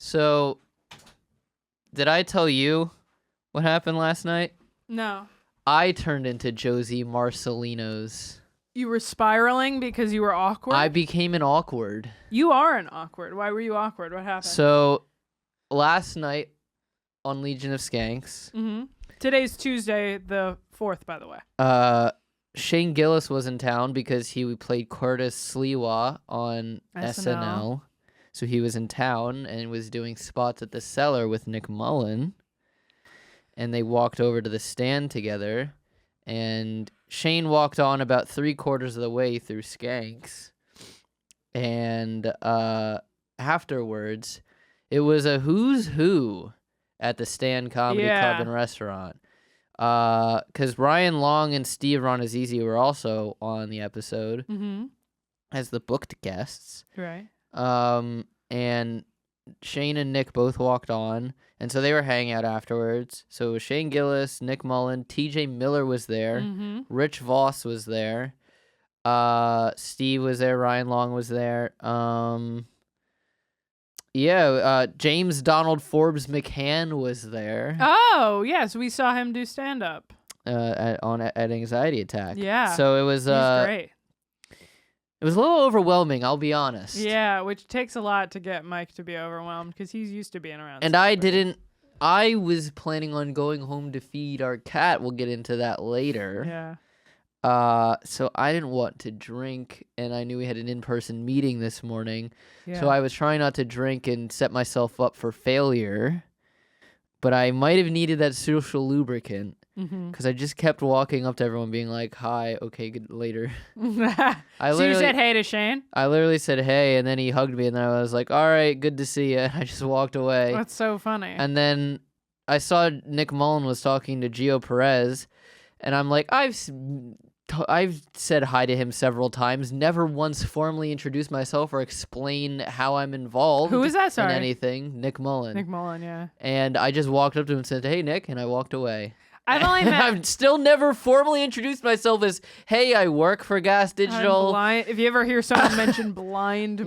So, did I tell you what happened last night? No. I turned into Josie Marcelino's. You were spiraling because you were awkward? I became an awkward. You are an awkward. Why were you awkward? What happened? So, last night on Legion of Skanks. Mm-hmm. Today's Tuesday, the 4th, by the way. Shane Gillis was in town because he played Curtis Sliwa on SNL. So he was in town and was doing spots at the Cellar with Nick Mullen. And they walked over to the stand together. And Shane walked on about 3/4 of the way through Skanks. And afterwards, it was a who's who at the Stand Comedy Club and Restaurant. Because Ryan Long and Steve Ronazizi were also on the episode as the booked guests. Right. And Shane and Nick both walked on, and so they were hanging out afterwards. So it was Shane Gillis, Nick Mullen, TJ Miller was there, Rich Voss was there, Steve was there, Ryan Long was there. James Donald Forbes McCann was there. Oh, yes, we saw him do stand-up. At Anxiety Attack. Yeah. So it was He's great. It was a little overwhelming, I'll be honest. Yeah, which takes a lot to get Mike to be overwhelmed because he's used to being around. And I was planning on going home to feed our cat. We'll get into that later. Yeah. So I didn't want to drink, and I knew we had an in-person meeting this morning. Yeah. So I was trying not to drink and set myself up for failure. But I might have needed that social lubricant. Because I just kept walking up to everyone being like, hi, okay, good, later. So you said hey to Shane? I literally said hey, and then he hugged me, and then I was like, all right, good to see you. And I just walked away. That's so funny. And then I saw Nick Mullen was talking to Gio Perez, and I'm like, I've said hi to him several times, never once formally introduced myself or explain how I'm involved. Who is that, sorry? In anything. Nick Mullen. Nick Mullen, yeah. And I just walked up to him and said, hey, Nick, and I walked away. I've only met... I've still never formally introduced myself as, hey, I work for GaS Digital. If you ever hear someone mention blind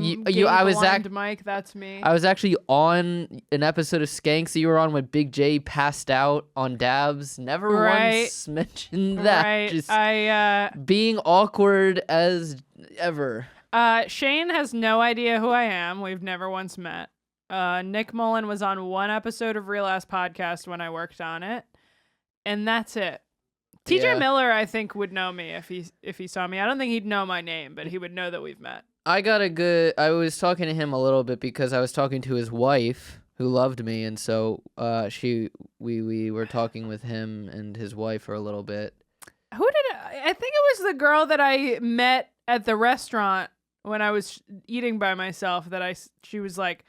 Mike, that's me. I was actually on an episode of Skanks that you were on when Big J passed out on dabs. Never once mentioned that. Right. Just being awkward as ever. Shane has no idea who I am. We've never once met. Nick Mullen was on one episode of Realest podcast when I worked on it. And that's it. TJ Miller, I think, would know me if he saw me. I don't think he'd know my name, but he would know that we've met. I was talking to him a little bit because I was talking to his wife who loved me, and so we were talking with him and his wife for a little bit. I think it was the girl that I met at the restaurant when I was eating by myself she was like,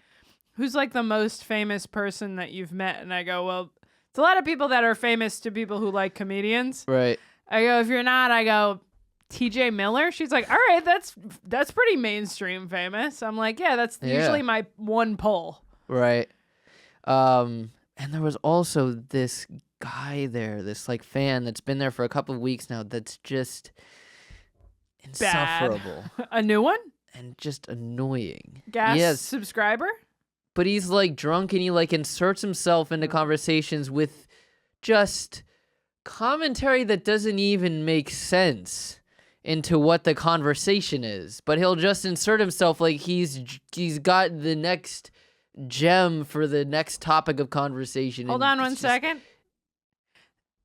who's like the most famous person that you've met? And I go, well, it's a lot of people that are famous to people who like comedians. Right. I go, if you're not, I go, TJ Miller? She's like, all right, that's pretty mainstream famous. I'm like, yeah, that's usually my one pull. Right. And there was also this guy there, this like fan that's been there for a couple of weeks now that's just insufferable. A new one? And just annoying. GaS subscriber? But he's like drunk and he like inserts himself into conversations with just commentary that doesn't even make sense into what the conversation is. But he'll just insert himself like he's got the next gem for the next topic of conversation. Hold on one second.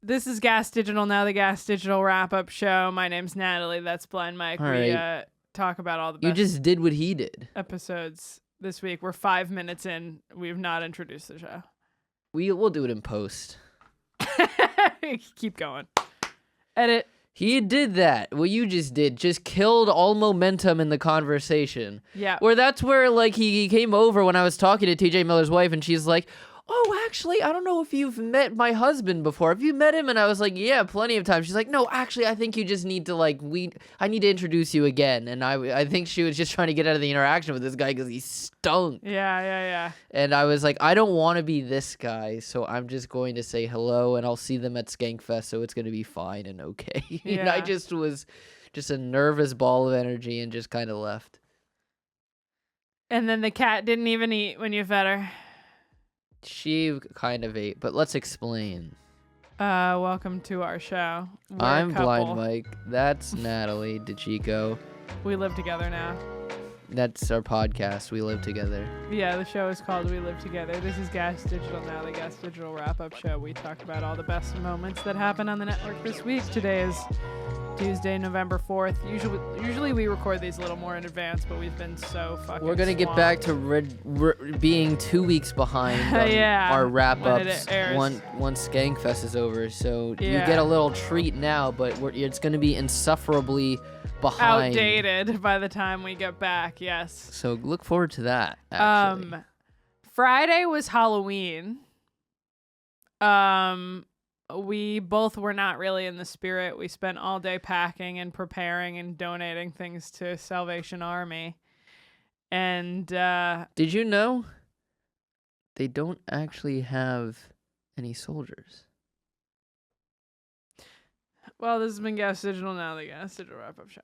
This is GaS Digital, now the GaS Digital wrap-up show. My name's Natalie. That's Blind Mike. We talk about all the best. You just did what he did. Episodes. This week, we're 5 minutes in. We've not introduced the show. We'll do it in post. Keep going. Edit. He did that. What you just did just killed all momentum in the conversation. Yeah. That's where like he came over when I was talking to TJ Miller's wife, and she's like, oh, actually, I don't know if you've met my husband before. Have you met him? And I was like, yeah, plenty of times. She's like, no, actually, I think you just need to I need to introduce you again. And I think she was just trying to get out of the interaction with this guy because he stunk. Yeah. And I was like, I don't want to be this guy, so I'm just going to say hello, and I'll see them at Skankfest, so it's going to be fine and okay. Yeah. And I just was just a nervous ball of energy and just kind of left. And then the cat didn't even eat when you fed her. She kind of ate, but let's explain. Welcome to our show. We're I'm a couple. Blind Mike. That's Natalie DeChico. We live together now. That's our podcast. We live together. Yeah, the show is called We Live Together. This is GaS Digital Now, the GaS Digital wrap-up show. We talk about all the best moments that happened on the network this week. Today is Tuesday, November 4th. Usually we record these a little more in advance, but we've been so fucking We're going to get back to being 2 weeks behind on Yeah, our when wrap-ups it airs. once Skankfest is over. So you Yeah. get a little treat now, but it's going to be insufferably behind. Outdated by the time we get back, yes. So look forward to that, actually. Friday was Halloween. We both were not really in the spirit. We spent all day packing and preparing and donating things to Salvation Army. And Did you know they don't actually have any soldiers? well, this has been GaS Digital Now, the GaS Digital wrap-up show.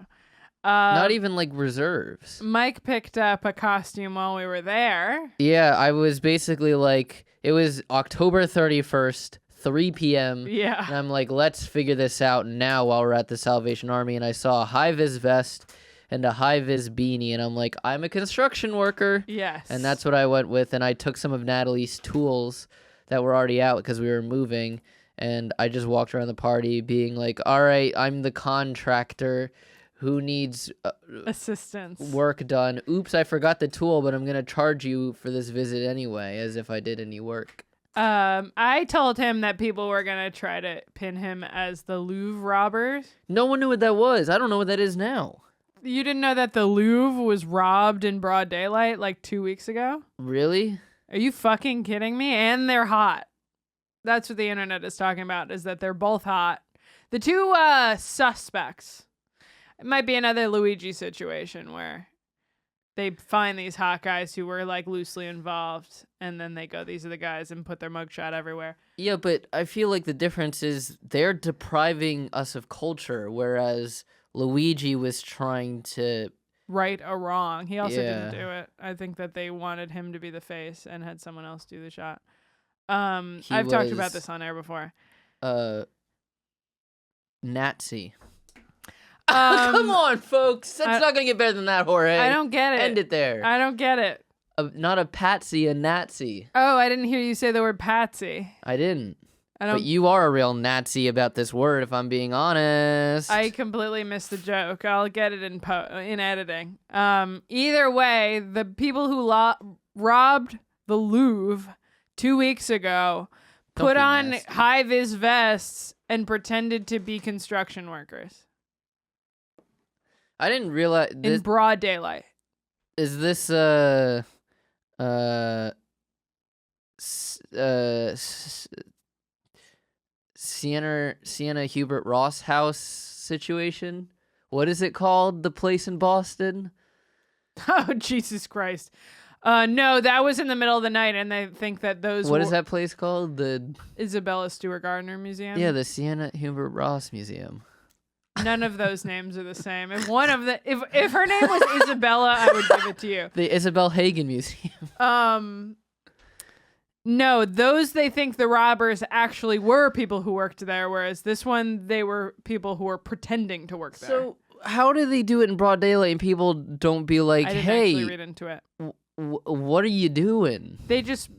Not even like reserves. Mike picked up a costume while we were there. Yeah, I was basically like, it was October 31st, 3 p.m. Yeah. And I'm like, let's figure this out now while we're at the Salvation Army. And I saw a high-vis vest and a high-vis beanie. And I'm like, I'm a construction worker. Yes. And that's what I went with. And I took some of Natalie's tools that were already out because we were moving. And I just walked around the party being like, all right, I'm the contractor who needs assistance. Work done. Oops, I forgot the tool, but I'm going to charge you for this visit anyway, as if I did any work. I told him that people were going to try to pin him as the Louvre robbers. No one knew what that was. I don't know what that is now. You didn't know that the Louvre was robbed in broad daylight like 2 weeks ago? Really? Are you fucking kidding me? And they're hot. That's what the internet is talking about, is that they're both hot. The two suspects. It might be another Luigi situation where they find these hot guys who were like loosely involved, and then they go, these are the guys, and put their mugshot everywhere. Yeah, but I feel like the difference is they're depriving us of culture, whereas Luigi was trying to right a wrong. He also didn't do it. I think that they wanted him to be the face and had someone else do the shot. I've talked about this on air before. Nazi. Come on, folks. That's not going to get better than that, Jorge. I don't get it. End it there. I don't get it. Not a patsy, a Nazi. Oh, I didn't hear you say the word patsy. I didn't. But you are a real Nazi about this word, if I'm being honest. I completely missed the joke. I'll get it in editing. Either way, the people who robbed the Louvre 2 weeks ago put on high-vis vests and pretended to be construction workers. I didn't realize in broad daylight. Is this Sienna Hubert Ross house situation? What is it called? The place in Boston? Oh, Jesus Christ. No, that was in the middle of the night, and they think that those What is that place called? The Isabella Stewart Gardner Museum? Yeah, the Sienna Hubert Ross Museum. None of those names are the same. If one of the if her name was Isabella, I would give it to you. The Isabel Hagen Museum. No, those they think the robbers actually were people who worked there, whereas this one they were people who were pretending to work there. So how do they do it in broad daylight and people don't be like, I didn't "Hey, actually read into it. What are you doing?" They just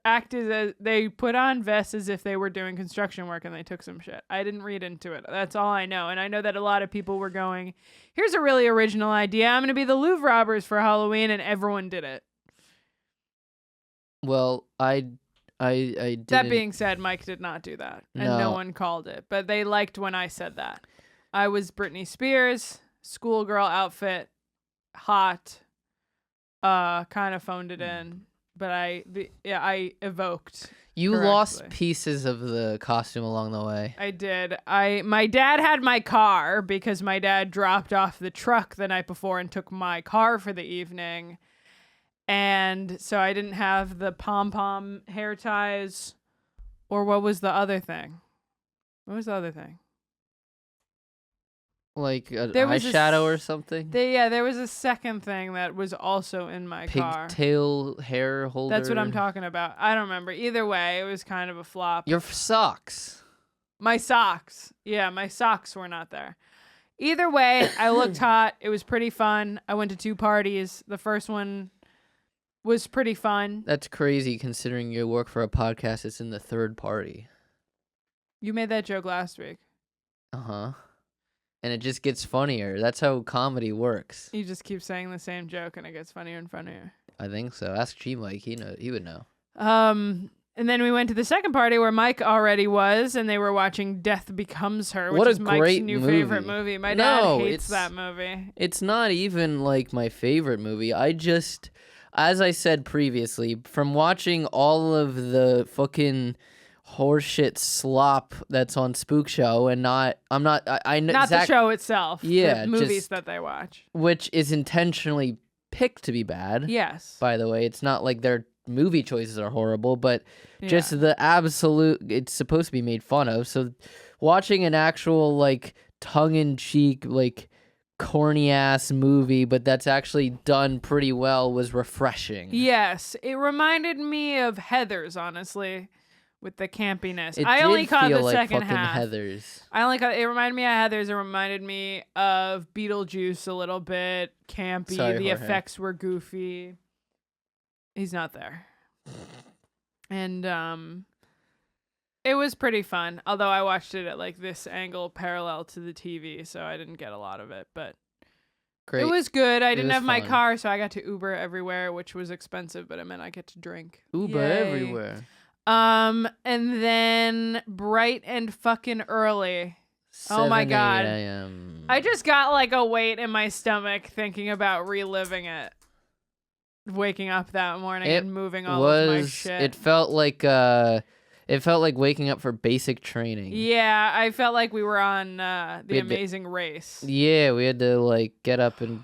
acted as they put on vests as if they were doing construction work, and they took some shit. I didn't read into it. That's all I know. And I know that a lot of people were going, here's a really original idea. I'm going to be the Louvre robbers for Halloween, and everyone did it. Well, I didn't. That being said, Mike did not do that, and no one called it. But they liked when I said that. I was Britney Spears, schoolgirl outfit, hot, kind of phoned it in. But I evoked. You correctly. lost pieces of the costume along the way. I did. My dad had my car because my dad dropped off the truck the night before and took my car for the evening. And so I didn't have the pom-pom hair ties. Or what was the other thing? What was the other thing? Like an There was eyeshadow or something? There was a second thing that was also in my car. Pigtail hair holder? That's what I'm talking about. I don't remember. Either way, it was kind of a flop. Your socks. My socks. Yeah, my socks were not there. Either way, I looked hot. It was pretty fun. I went to 2 parties. The first one was pretty fun. That's crazy considering you work for a podcast that's in the third party. You made that joke last week. Uh-huh. And it just gets funnier. That's how comedy works. You just keep saying the same joke and it gets funnier and funnier. I think so. Ask G-Mike. He would know. And then we went to the second party where Mike already was, and they were watching Death Becomes Her, which is Mike's new favorite movie. My dad hates that movie. It's not even like my favorite movie. As I said previously, from watching all of the fucking horseshit slop that's on Spook Show, and not the show itself. Yeah, the movies that they watch, which is intentionally picked to be bad. Yes. By the way, it's not like their movie choices are horrible, but just the absolute. It's supposed to be made fun of. So, watching an actual like tongue-in-cheek like corny ass movie, but that's actually done pretty well, was refreshing. Yes, it reminded me of Heathers, honestly. With the campiness. It I only did caught feel the like second fucking half. Heathers. It reminded me of Heathers. It reminded me of Beetlejuice a little bit. Campy. Sorry, the Jorge. effects were goofy. He's not there. And it was pretty fun. Although I watched it at like this angle parallel to the TV, so I didn't get a lot of it. But Great. it was good. I didn't was have my fun. car, so I got to Uber everywhere, which was expensive, but it meant I get to drink. Uber Yay. everywhere. And then bright and fucking early. Oh my 7 God. a.m. I just got like a weight in my stomach thinking about reliving it. Waking up that morning and moving all of my shit. It felt like waking up for basic training. Yeah, I felt like we were on The Amazing Race. Yeah, we had to like get up and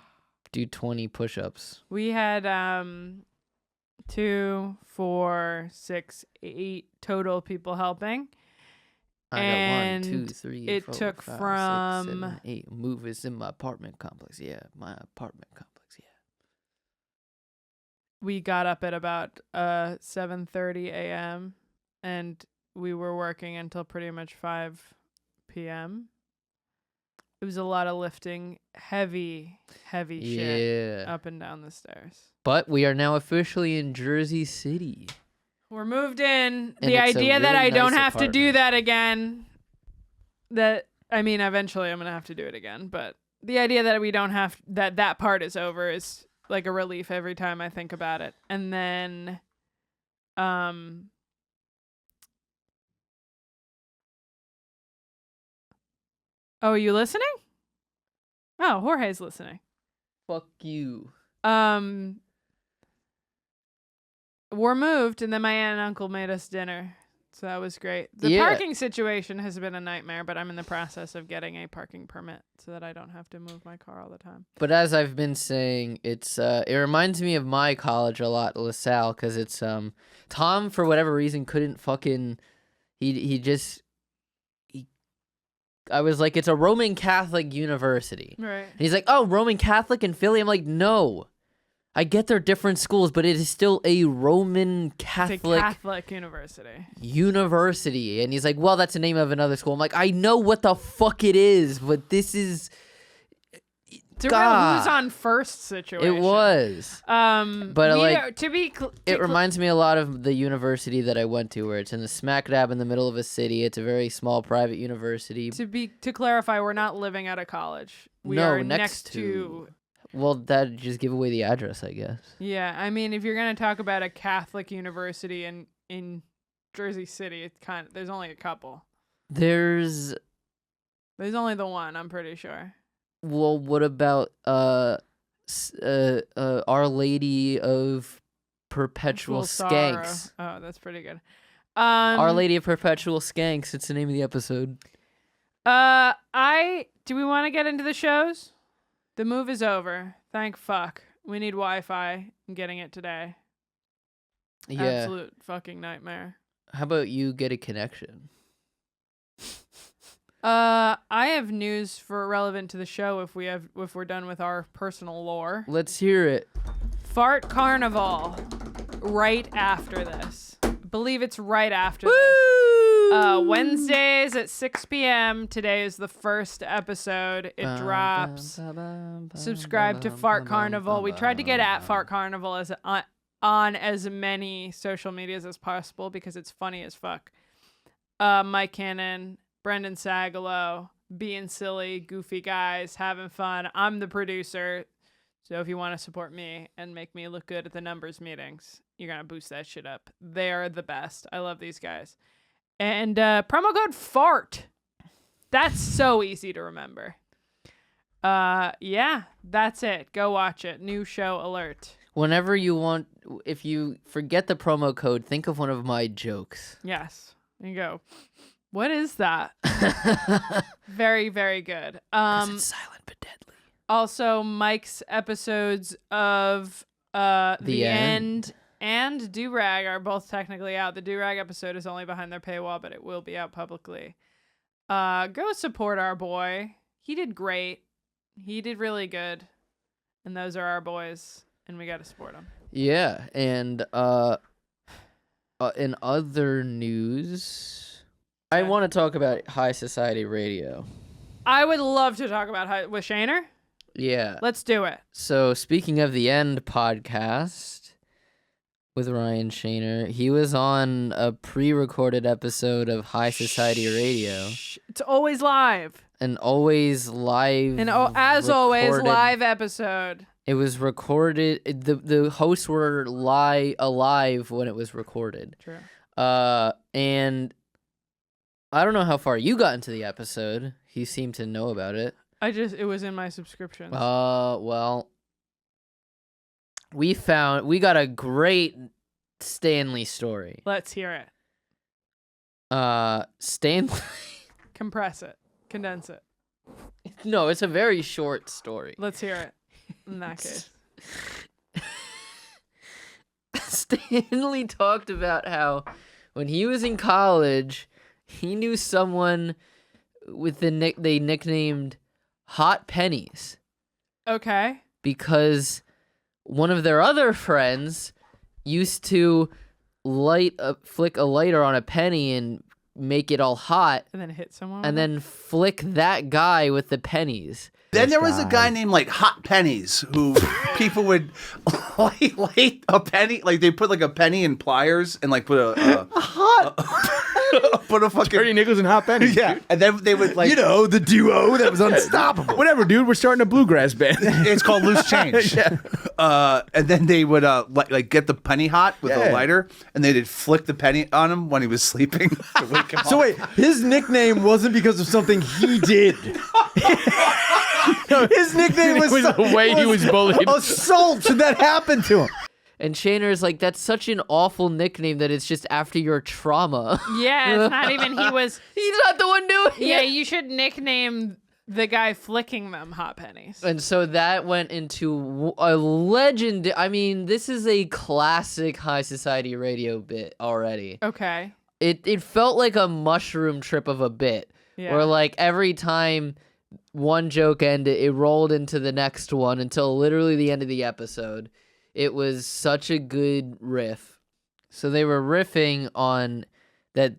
do 20 push-ups. We had 2, 4, 6, 8 total people helping. I got 1, 2, 3, it 4, took 5, from 6, 7, 8 movers in my apartment complex. Yeah, my apartment complex. Yeah. We got up at about 7:30 a.m. and we were working until pretty much 5 p.m. It was a lot of lifting, heavy shit up and down the stairs. But we are now officially in Jersey City. We're moved in. And the it's a idea that really I don't nice have to do apartment. that again. Eventually I'm going to have to do it again, but the idea that we don't have that part is over is like a relief every time I think about it. And then oh, are you listening? Oh, Jorge's listening. Fuck you. We're moved, and then my aunt and uncle made us dinner. So that was great. The parking situation has been a nightmare, but I'm in the process of getting a parking permit so that I don't have to move my car all the time. But as I've been saying, it reminds me of my college a lot, LaSalle, because it's Tom for whatever reason couldn't fucking I was like, it's a Roman Catholic university. Right. And he's like, oh, Roman Catholic in Philly? I'm like, no. I get they're different schools, but it is still a Roman Catholic, it's a Catholic university. And he's like, well, that's the name of another school. I'm like, I know what the fuck it is, but this is... It's a real who's on first situation. It was. But it reminds me a lot of the university that I went to, where it's in the smack dab in the middle of a city. It's a very small private university. To clarify, we're not living at a college. We are next to. Well, that'd just give away the address, I guess. Yeah, I mean, if you're gonna talk about a Catholic university in Jersey City, it's there's only a couple. There's only the one, I'm pretty sure. Well, what about Our Lady of Perpetual Skanks? Oh, that's pretty good. Our Lady of Perpetual Skanks. It's the name of the episode. Do we want to get into the shows? The move is over. Thank fuck. We need Wi-Fi. I'm getting it today. Yeah. Absolute fucking nightmare. How about you get a connection? I have news for relevant to the show if we're done with our personal lore. Let's hear it. Fart Carnival. Right after this. I believe it's right after Woo! this. Wednesdays at 6 p.m. Today is the first episode. It drops. Subscribe to Fart Carnival. We tried to get at Fart Carnival on as many social medias as possible because it's funny as fuck. Mike Cannon, Brendan Sagalow, being silly, goofy guys, having fun. I'm the producer. So if you want to support me and make me look good at the numbers meetings, you're going to boost that shit up. They're the best. I love these guys. And promo code FART. That's so easy to remember. Yeah, that's it. Go watch it. New show alert. Whenever you want, if you forget the promo code, think of one of my jokes. Yes. There you go. What is that? Very, very good. 'Cause it's silent but deadly. Also, Mike's episodes of The End and Do-Rag are both technically out. The Do-Rag episode is only behind their paywall, but it will be out publicly. Go support our boy. He did great. He did really good. And those are our boys, and we got to support them. Yeah, and in other news, I want to talk about High Society Radio. I would love to talk about with Shaner. Yeah. Let's do it. So speaking of the End podcast with Ryan Shaner, he was on a pre-recorded episode of High Society Radio. It's always live. An always live. And as always, live episode. It was recorded. The hosts were alive when it was recorded. True. And I don't know how far you got into the episode. He seemed to know about it. It was in my subscriptions. Well, we got a great Stanley story. Let's hear it. Stanley. Compress it. Condense it. No, it's a very short story. Let's hear it. In that case. Stanley talked about how when he was in college, he knew someone with they nicknamed Hot Pennies. Okay. Because one of their other friends used to flick a lighter on a penny and make it all hot. And then hit someone. And then flick that guy with the pennies. Then there was a guy named like Hot Pennies who people would light a penny, like they put like a penny in pliers and like put a put a fucking dirty nickels and hot pennies. Yeah, dude. and then they would like the duo that was unstoppable. Whatever, dude. We're starting a bluegrass band. It's called Loose Change. Yeah. And then they would like get the penny hot with a lighter, and they'd flick the penny on him when he was sleeping to wake him up. So wait, his nickname wasn't because of something he did. His nickname was the way he was bullied. Assault that happened to him. And Shaner's like, that's such an awful nickname that it's just after your trauma. Yeah, it's not even He's not the one doing it. Yeah, you should nickname the guy flicking them Hot Pennies. And so that went into a legend. I mean, this is a classic High Society Radio bit already. Okay. It felt like a mushroom trip of a bit. Yeah. Where like every time one joke ended, it rolled into the next one until literally the end of the episode. It was such a good riff. So they were riffing on that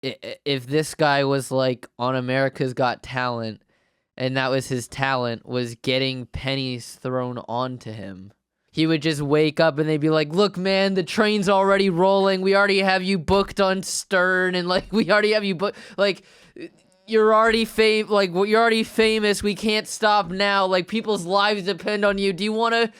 if this guy was like on America's Got Talent and that was his talent, was getting pennies thrown onto him. He would just wake up and they'd be like, look, man, the train's already rolling. We already have you booked on Stern and like we already have you booked. Like you're already you're already famous. We can't stop now. Like people's lives depend on you. Do you want to...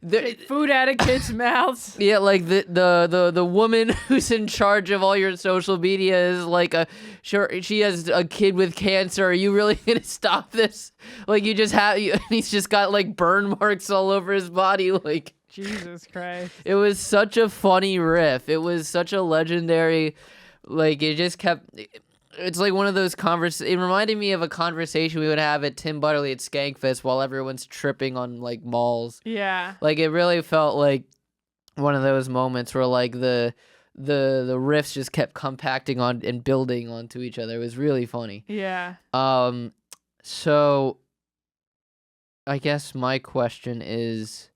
Take food out of kids' mouths. Yeah, like the woman who's in charge of all your social media is like she has a kid with cancer. Are you really gonna stop this? Like he's just got like burn marks all over his body. Like Jesus Christ. It was such a funny riff. It was such a legendary. Like it just kept. It's like one of those it reminded me of a conversation we would have at Tim Butterly at Skankfest while everyone's tripping on like malls. Yeah. Like it really felt like one of those moments where like the the riffs just kept compacting on and building onto each other. It was really funny. Yeah. So I guess my question is,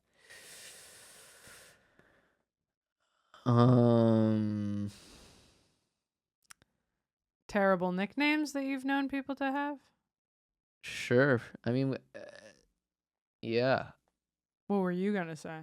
Terrible nicknames that you've known people to have? sure. I mean, yeah. What were you gonna say?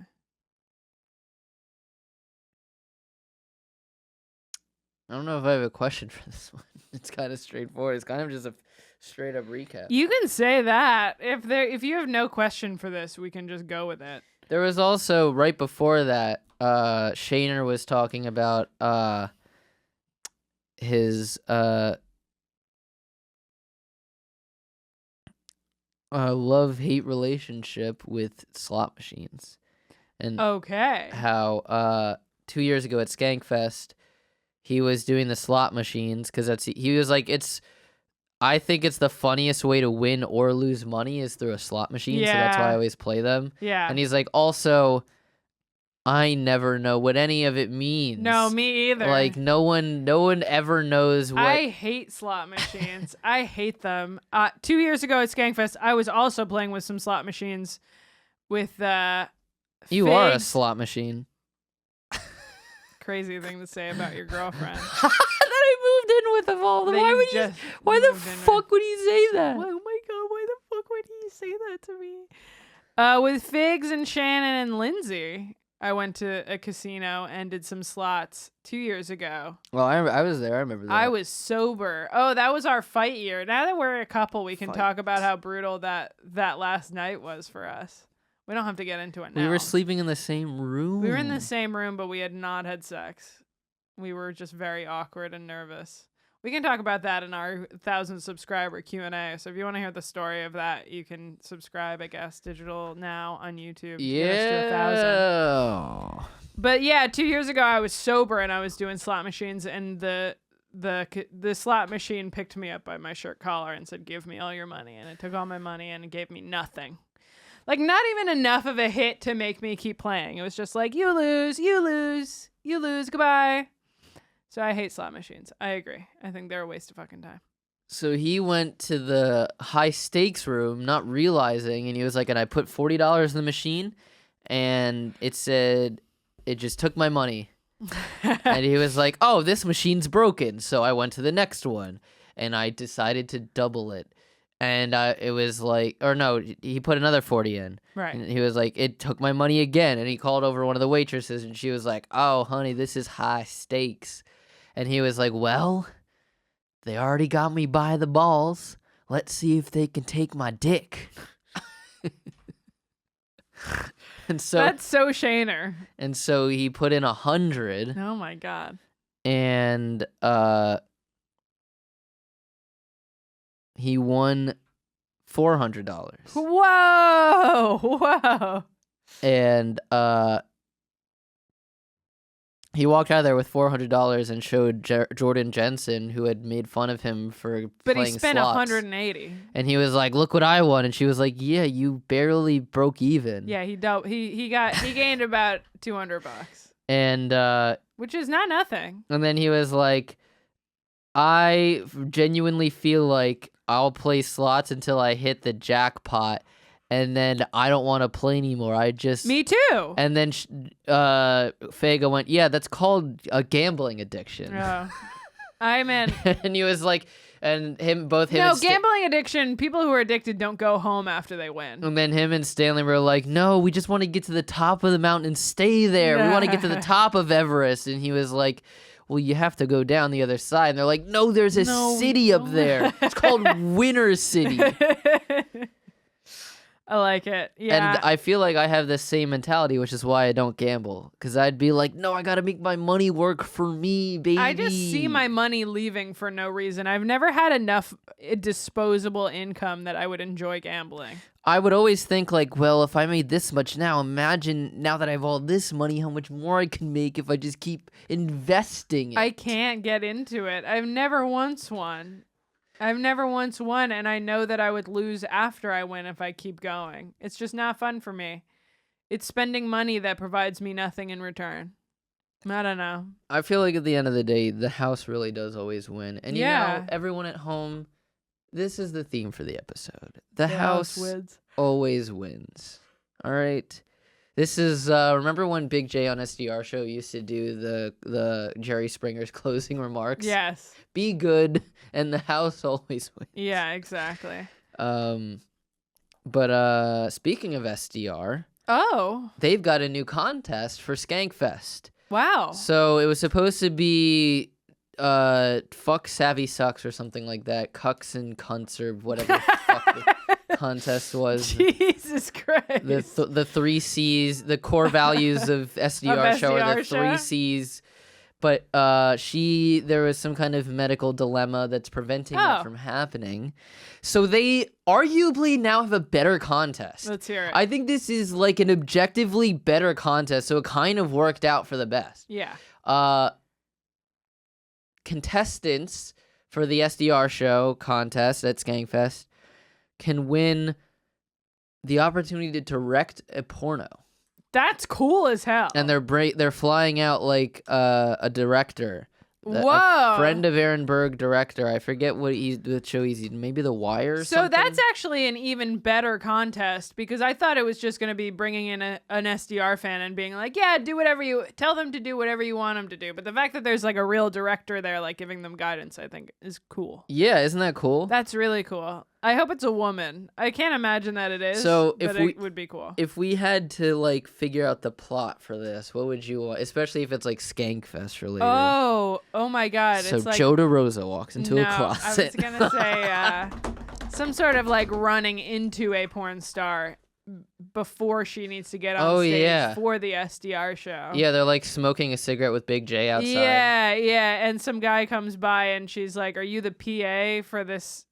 I don't know if I have a question for this one. It's kind of straightforward. It's kind of just a straight up recap. You can say that. If you have no question for this, we can just go with it. There was also right before that, Shaner was talking about his love-hate relationship with slot machines. And Okay. how 2 years ago at Skankfest, he was doing the slot machines because he was like, I think it's the funniest way to win or lose money is through a slot machine, so that's why I always play them. Yeah. And he's like, also, I never know what any of it means. No, me either. Like no one ever knows what. I hate slot machines. I hate them. 2 years ago at Skankfest, I was also playing with some slot machines with You are a Figs. slot machine. Crazy thing to say about your girlfriend. That I moved in with of all the. That Why you would you? just Why the moved in with. fuck would he say that? Oh my god, why the fuck would he say that to me? With Figs and Shannon and Lindsay, I went to a casino and did some slots 2 years ago. Well, I was there. I remember that. I was sober. Oh, that was our fight year. Now that we're a couple, we can talk about how brutal that last night was for us. We don't have to get into it now. We were sleeping in the same room. We were in the same room, but we had not had sex. We were just very awkward and nervous. We can talk about that in our 1,000 subscriber Q&A. So if you want to hear the story of that, you can subscribe, I guess, digital now on YouTube. Get us to 1,000. But yeah, 2 years ago I was sober and I was doing slot machines, and the slot machine picked me up by my shirt collar and said, "Give me all your money," and it took all my money and it gave me nothing. Like, not even enough of a hit to make me keep playing. It was just like, you lose, goodbye. So I hate slot machines. I agree. I think they're a waste of fucking time. So he went to the high stakes room, not realizing, and he was like, and I put $40 in the machine, and it said, it just took my money. And he was like, oh, this machine's broken. So I went to the next one, and I decided to double it. And it was like, or no, he put another 40 in. Right. And he was like, it took my money again. And he called over one of the waitresses, and she was like, oh, honey, this is high stakes. And he was like, well, they already got me by the balls. Let's see if they can take my dick. And so that's so Shaner. And so he put in 100. Oh my god. And he won $400. Whoa. And he walked out of there with $400 and showed Jordan Jensen, who had made fun of him for but playing he spent slots. 180. And he was like, "Look what I won." And she was like, "Yeah, you barely broke even." Yeah, he gained about $200. And which is not nothing. And then he was like, "I genuinely feel like I'll play slots until I hit the jackpot. And then I don't want to play anymore. I just..." Me too. And then Fega went, "Yeah, that's called a gambling addiction." Yeah. I'm in. And he was like, and him, both him No, and gambling addiction, people who are addicted don't go home after they win. And then him and Stanley were like, "No, we just want to get to the top of the mountain and stay there. We want to get to the top of Everest." And he was like, "Well, you have to go down the other side." And they're like, "No, there's a city up there. It's called Winter City." I like it. Yeah. And I feel like I have the same mentality, which is why I don't gamble. Because I'd be like, no, I got to make my money work for me, baby. I just see my money leaving for no reason. I've never had enough disposable income that I would enjoy gambling. I would always think like, well, if I made this much now, imagine now that I have all this money, how much more I can make if I just keep investing it. I can't get into it. I've never once won. And I know that I would lose after I win if I keep going. It's just not fun for me. It's spending money that provides me nothing in return. I don't know. I feel like at the end of the day, the house really does always win. And you know, everyone at home, this is the theme for the episode. The house wins. Always wins. All right. This is remember when Big J on SDR show used to do the Jerry Springer's closing remarks? Yes. Be good and the house always wins. Yeah, exactly. But speaking of SDR, they've got a new contest for Skankfest. Wow. So it was supposed to be fuck Savvy Sucks or something like that. Cucks and cunts or whatever the fuck the contest was. Jesus Christ. The 3 C's, the core values of SDR show are the 3 C's. But there was some kind of medical dilemma that's preventing it from happening. So they arguably now have a better contest. Let's hear it. I think this is like an objectively better contest, so it kind of worked out for the best. Yeah. Contestants for the SDR show contest at Skankfest can win the opportunity to direct a porno. That's cool as hell. And they're flying out like a director. Whoa. A friend of Aaron Berg director. I forget what the show he's in. Maybe The Wire or something? So that's actually an even better contest because I thought it was just going to be bringing in an SDR fan and being like, yeah, tell them to do whatever you want them to do. But the fact that there's like a real director there, like giving them guidance, I think is cool. Yeah, isn't that cool? That's really cool. I hope it's a woman. I can't imagine that it is. So it would be cool. If we had to like figure out the plot for this, what would you want? Especially if it's like Skankfest related. Oh my God! So it's like, Joe DeRosa walks into a closet. I was gonna say some sort of like running into a porn star before she needs to get on stage for the SDR show. Yeah, they're like smoking a cigarette with Big J outside. Yeah, and some guy comes by and she's like, "Are you the PA for this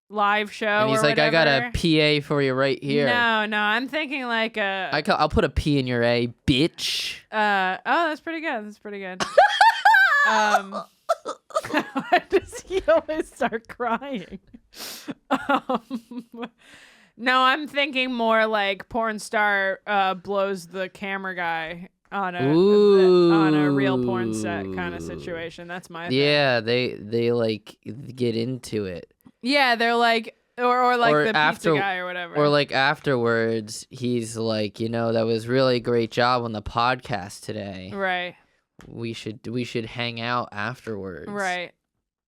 live show?" And he's like, whatever? "I got a PA for you right here." No, I'm thinking like I'll put a P in your A, bitch. That's pretty good. Why does he always start crying? No, I'm thinking more like porn star blows the camera guy on a real porn set kind of situation. That's my thing. Yeah, they like get into it. Yeah, they're like or like the pizza guy or whatever. Or like afterwards, he's like, that was really great job on the podcast today. Right. We should hang out afterwards. Right.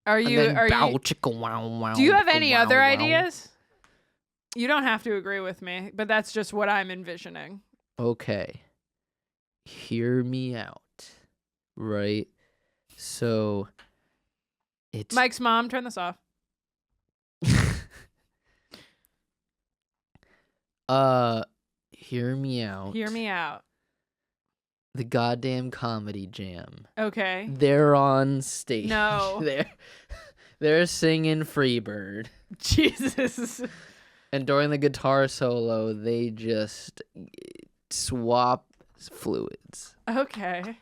Do you have any other ideas? You don't have to agree with me, but that's just what I'm envisioning. Okay. Hear me out. Right? So it's Mike's mom, turn this off. Hear me out. Hear me out. The goddamn comedy jam. Okay. They're on stage. No. They're singing Freebird. Jesus. And during the guitar solo, they just swap fluids. Okay.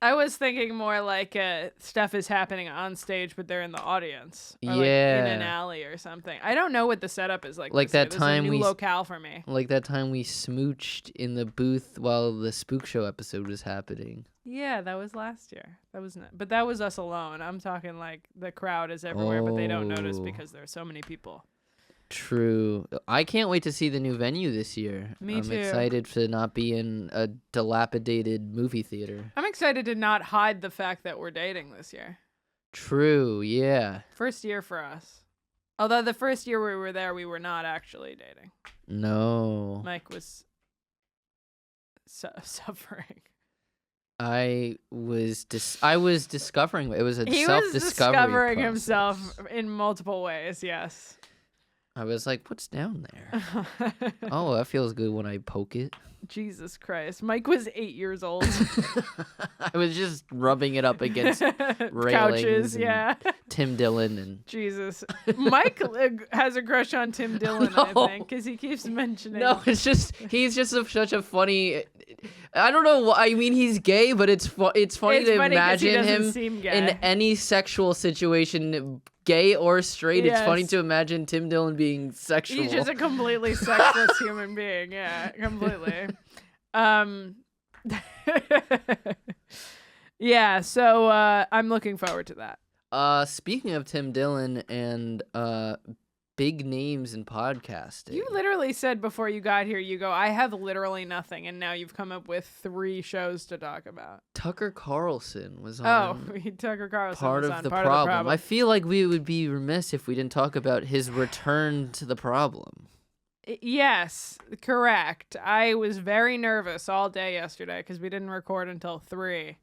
I was thinking more like stuff is happening on stage, but they're in the audience. Or like in an alley or something. I don't know what the setup is like. Like that time this is a new locale for me. Like that time we smooched in the booth while the Spook Show episode was happening. Yeah, that was last year. But that was us alone. I'm talking like the crowd is everywhere, but they don't notice because there's so many people. True. I can't wait to see the new venue this year. Me too. I'm excited to not be in a dilapidated movie theater. I'm excited to not hide the fact that we're dating this year. True, yeah. First year for us. Although the first year we were there, we were not actually dating. No. Mike was suffering. I was discovering. It was a self-discovery. He was discovering process. Himself in multiple ways, yes. I was like, what's down there? Oh, that feels good when I poke it. Jesus Christ. Mike was 8 years old. I was just rubbing it up against railings. Couches, and yeah. Tim Dillon and... Jesus. Mike has a crush on Tim Dillon, I think, because he keeps mentioning... No, he's just such a funny... I don't know. I mean, he's gay, but it's funny to imagine him in any sexual situation, gay or straight. Yes. It's funny to imagine Tim Dillon being sexual. He's just a completely sexless human being. Yeah, completely. Yeah, so I'm looking forward to that. Speaking of Tim Dillon and big names in podcasting. You literally said before you got here, you go, I have literally nothing, and now you've come up with 3 shows to talk about. Tucker Carlson was on. Tucker Carlson part was of on the part problem. of the problem. I feel like we would be remiss if we didn't talk about his return to the problem. Yes, correct. I was very nervous all day yesterday because we didn't record until 3.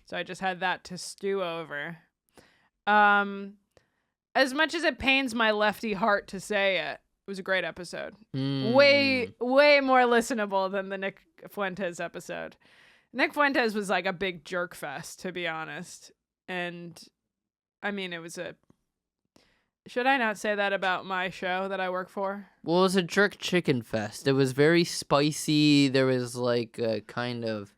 So I just had that to stew over. As much as it pains my lefty heart to say it, it was a great episode. Way more listenable than the Nick Fuentes episode. Nick Fuentes was like a big jerk fest, to be honest. And I mean, it was a... Should I not say that about my show that I work for? Well, it was a jerk chicken fest. It was very spicy. There was like a kind of...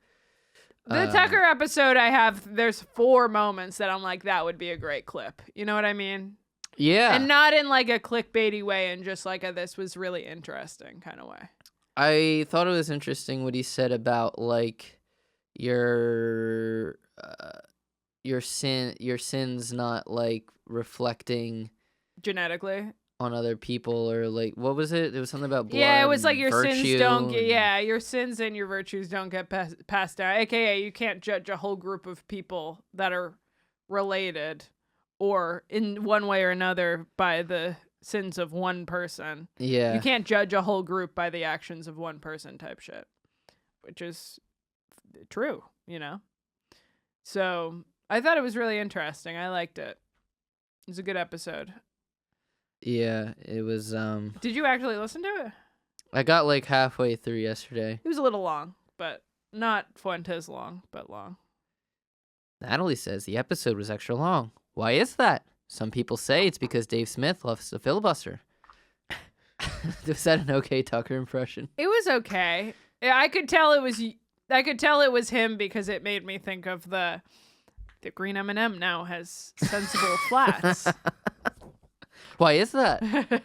The Tucker episode there's 4 moments that I'm like, that would be a great clip. You know what I mean? Yeah. And not in like a clickbaity way and just like a this was really interesting kind of way. I thought it was interesting what he said about like your sins not like reflecting genetically on other people, or like what was it? It was something about blood. Yeah, it was like your sins don't get your sins and your virtues don't get passed down. AKA you can't judge a whole group of people that are related or in one way or another by the sins of one person. Yeah. You can't judge a whole group by the actions of one person type shit, which is true, you know? So I thought it was really interesting. I liked it. It was a good episode. Yeah, it was. Did you actually listen to it? I got like halfway through yesterday. It was a little long, but not Fuentes long, but long. Natalie says the episode was extra long. Why is that? Some people say it's because Dave Smith loves the filibuster. Was that an okay Tucker impression? It was okay. I could tell it was him because it made me think of the green M&M now has sensible flats. Why is that? Not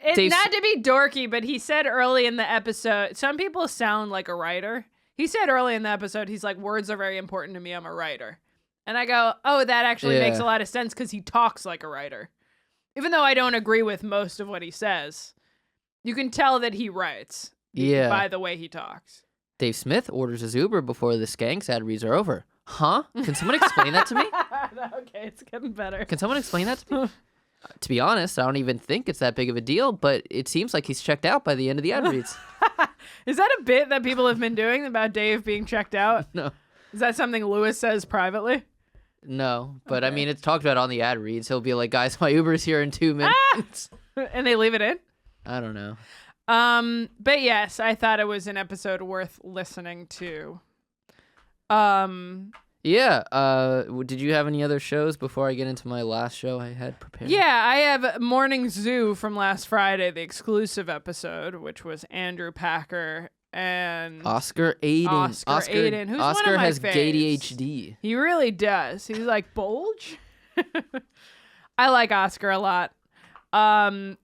to be dorky, but he said early in the episode, some people sound like a writer. He said early in the episode, he's like, words are very important to me. I'm a writer. And I go, oh, that actually makes a lot of sense because he talks like a writer. Even though I don't agree with most of what he says, you can tell that he writes by the way he talks. Dave Smith orders his Uber before the Skanks ad reads are over. Huh? Can someone explain that to me? Okay, it's getting better. Can someone explain that to me? To be honest, I don't even think it's that big of a deal, but it seems like he's checked out by the end of the ad reads. Is that a bit that people have been doing about Dave being checked out? No. Is that something Lewis says privately? No, but I mean, it's talked about on the ad reads. He'll be like, guys, my Uber's here in 2 minutes. And they leave it in? I don't know. But yes, I thought it was an episode worth listening to. Yeah. Did you have any other shows before I get into my last show I had prepared? Yeah, I have Morning Zoo from last Friday, the exclusive episode, which was Andrew Packer and Oscar Aiden. Oscar Aiden, who's Oscar one of my has faves. ADHD. He really does. He's like bulge. I like Oscar a lot.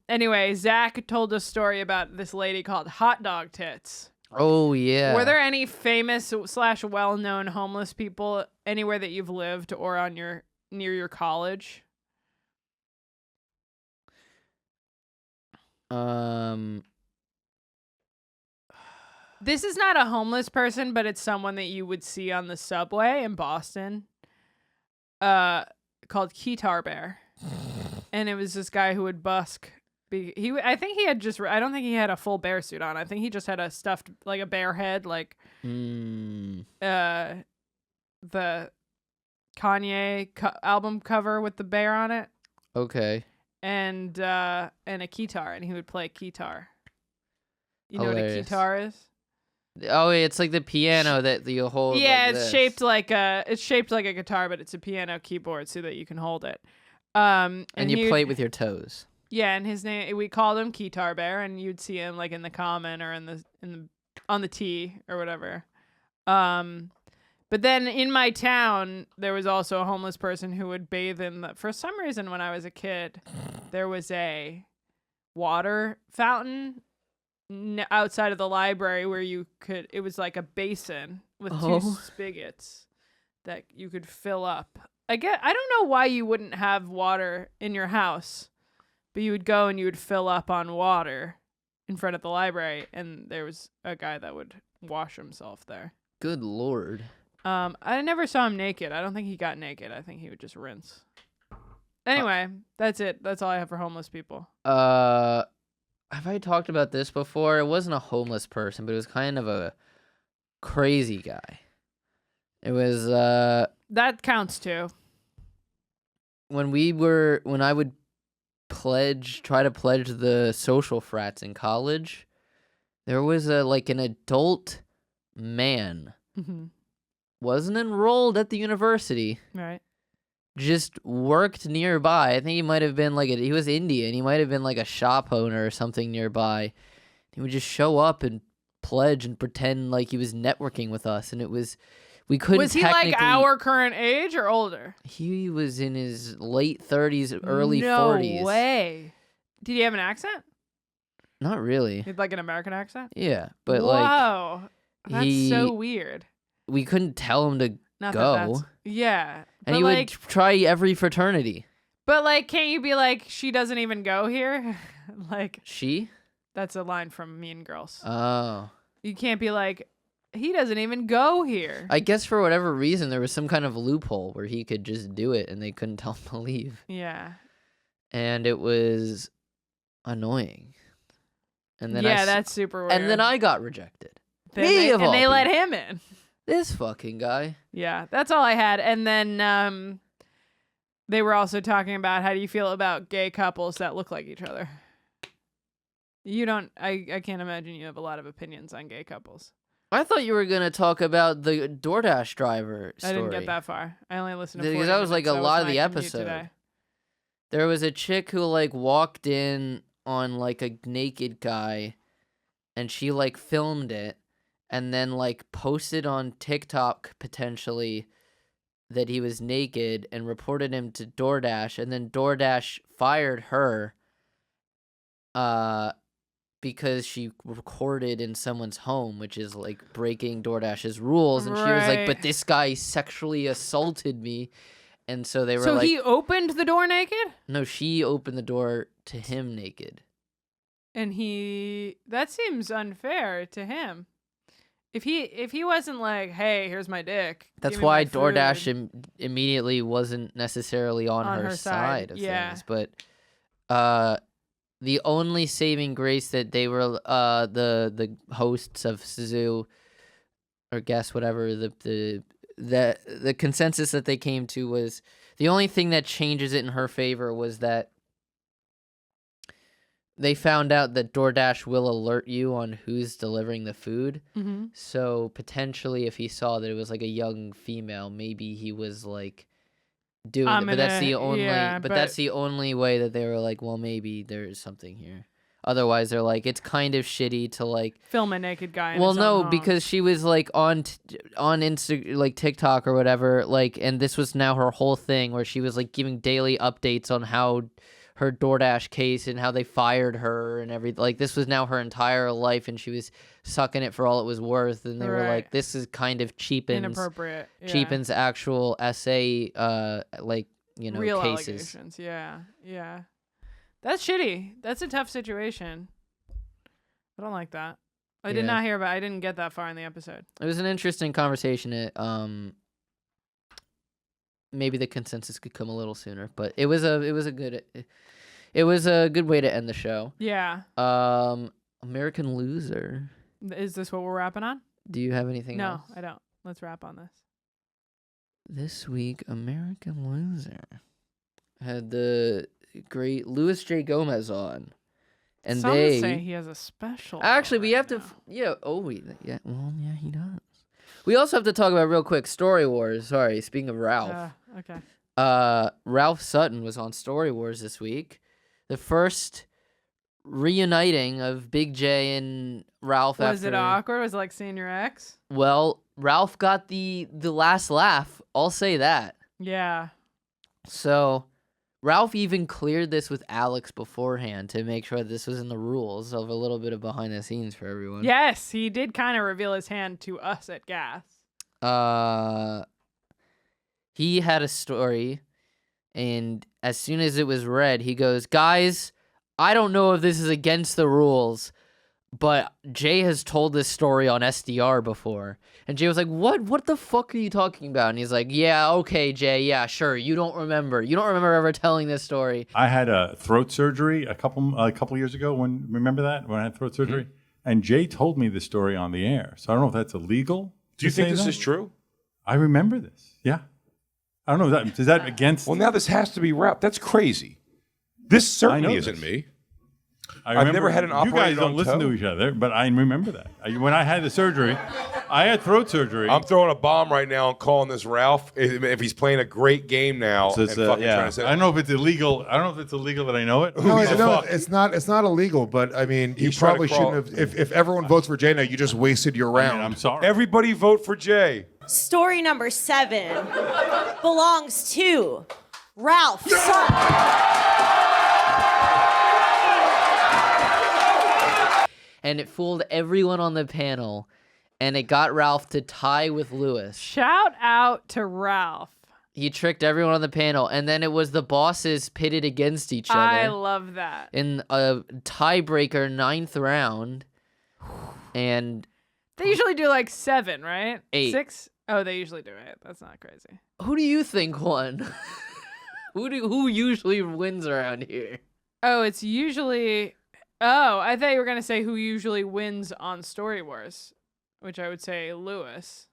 Anyway, Zach told a story about this lady called Hot Dog Tits. Oh, yeah. Were there any famous / well-known homeless people anywhere that you've lived or on near your college? This is not a homeless person, but it's someone that you would see on the subway in Boston. Called Keytar Bear. And it was this guy who would busk. I think he had I don't think he had a full bear suit on. I think he just had a stuffed, like a bear head, like the Kanye album cover with the bear on it. Okay. And a keytar, and he would play keytar. You know Hilarious. what a keytar is? Oh, it's like the piano that you hold. Yeah, like it's this. shaped like a guitar, but it's a piano keyboard so that you can hold it. And you play it with your toes. Yeah, and his name, we called him Keytar Bear, and you'd see him like in the comment or on the tee or whatever. But then in my town, there was also a homeless person who would bathe in for some reason when I was a kid, there was a water fountain outside of the library where it was like a basin with two spigots that you could fill up. I don't know why you wouldn't have water in your house, but you would go and you would fill up on water in front of the library, and there was a guy that would wash himself there. Good Lord. I never saw him naked. I don't think he got naked. I think he would just rinse. Anyway, that's it. That's all I have for homeless people. Have I talked about this before? It wasn't a homeless person, but it was kind of a crazy guy. It was that counts too. When I would try to pledge the social frats in college, there was an adult man, wasn't enrolled at the university, right? Just worked nearby. I think he might have been he was Indian. He might have been like a shop owner or something nearby. He would just show up and pledge and pretend like he was networking with us, and we couldn't. Was he like our current age or older? He was in his late 30s, early 40s. No way. Did he have an accent? Not really. He had like an American accent? Yeah, but Whoa. That's so weird. We couldn't tell him to Not go. Yeah. And he would try every fraternity. But can't you be like, she doesn't even go here? She? That's a line from Mean Girls. Oh. You can't be like, he doesn't even go here. I guess for whatever reason, there was some kind of loophole where he could just do it and they couldn't tell him to leave. Yeah. And it was annoying. And then that's super weird. And then I got rejected. They let him in. This fucking guy. Yeah, that's all I had. And then they were also talking about how do you feel about gay couples that look like each other? You don't. I can't imagine you have a lot of opinions on gay couples. I thought you were going to talk about the DoorDash driver story. I didn't get that far. I only listened to 40 because that was minutes. a lot of the commute episode. today. There was a chick who walked in on a naked guy, and she filmed it and then posted on TikTok potentially that he was naked and reported him to DoorDash, and then DoorDash fired her because she recorded in someone's home, which is breaking DoorDash's rules. And she was like, but this guy sexually assaulted me. And so they were So he opened the door naked? No, she opened the door to him naked. And that seems unfair to him. If he wasn't like, hey, here's my dick. That's why DoorDash immediately wasn't necessarily on her side of things. But the only saving grace that they were the hosts of Suzu or GaS, whatever, the consensus that they came to was the only thing that changes it in her favor was that they found out that DoorDash will alert you on who's delivering the food. Mm-hmm. So potentially if he saw that it was a young female, maybe he was doing it. But that's the only that's the only way that they were well, maybe there's something here. Otherwise they're it's kind of shitty to film a naked guy in well his no own home. Because she was on Insta TikTok or whatever and this was now her whole thing where she was giving daily updates on how her DoorDash case and how they fired her and everything. This was now her entire life, and she was sucking it for all it was worth. And they were this is kind of inappropriate. Yeah. Cheapens actual essay, real cases. Allegations. Yeah. That's shitty. That's a tough situation. I don't like that. I did not hear about. I didn't get that far in the episode. It was an interesting conversation. Maybe the consensus could come a little sooner, but it was a good way to end the show. Yeah. American Loser. Is this what we're wrapping on? Do you have anything else? No, I don't. Let's wrap on this. This week, American Loser had the great Louis J. Gomez on, and Some they say he has a special. Actually, we have to. Yeah. Oh, yeah. Well, yeah, he does. We also have to talk about real quick Story Warz. Sorry, speaking of Ralph. Okay. Ralph Sutton was on Story Warz this week. The first reuniting of Big J and Ralph. Was it awkward? Was it seeing your ex? Well, Ralph got the last laugh. I'll say that. Yeah. So Ralph even cleared this with Alex beforehand to make sure this was in the rules of a little bit of behind the scenes for everyone. Yes, he did kind of reveal his hand to us at GaS. He had a story, and as soon as it was read, he goes, "Guys, I don't know if this is against the rules, but Jay has told this story on SDR before." And Jay was like, What the fuck are you talking about? And he's like, "Yeah, okay, Jay, yeah, sure. You don't remember ever telling this story." I had a throat surgery a couple years ago. Remember that when I had throat surgery? And Jay told me the story on the air. So I don't know if that's illegal. Do you think this is true? I remember this. Yeah. I don't know. Is that against? Well, now this has to be Ralph. That's crazy. This certainly isn't me. I've never had an operator. You guys don't listen to each other, but I remember that. When I had the surgery, I had throat surgery. I'm throwing a bomb right now and calling this Ralph if he's playing a great game now. So and fucking trying to say, I don't know if it's illegal. I don't know if it's illegal that I know it. No, it's not. It's not illegal. But I mean, you probably shouldn't have. If everyone votes for Jay now, you just wasted your round. I'm sorry. Everybody vote for Jay. Story number 7 belongs to Ralph. And it fooled everyone on the panel, and it got Ralph to tie with Lewis. Shout out to Ralph. He tricked everyone on the panel, and then it was the bosses pitted against each other. I love that. In a tiebreaker 9th round, and They usually do like 7, right? 8. 6? Oh, they usually do 8. That's not crazy. who do you think won? Who usually wins around here? Oh, it's usually... Oh, I thought you were going to say who usually wins on Story Warz, which I would say Lewis.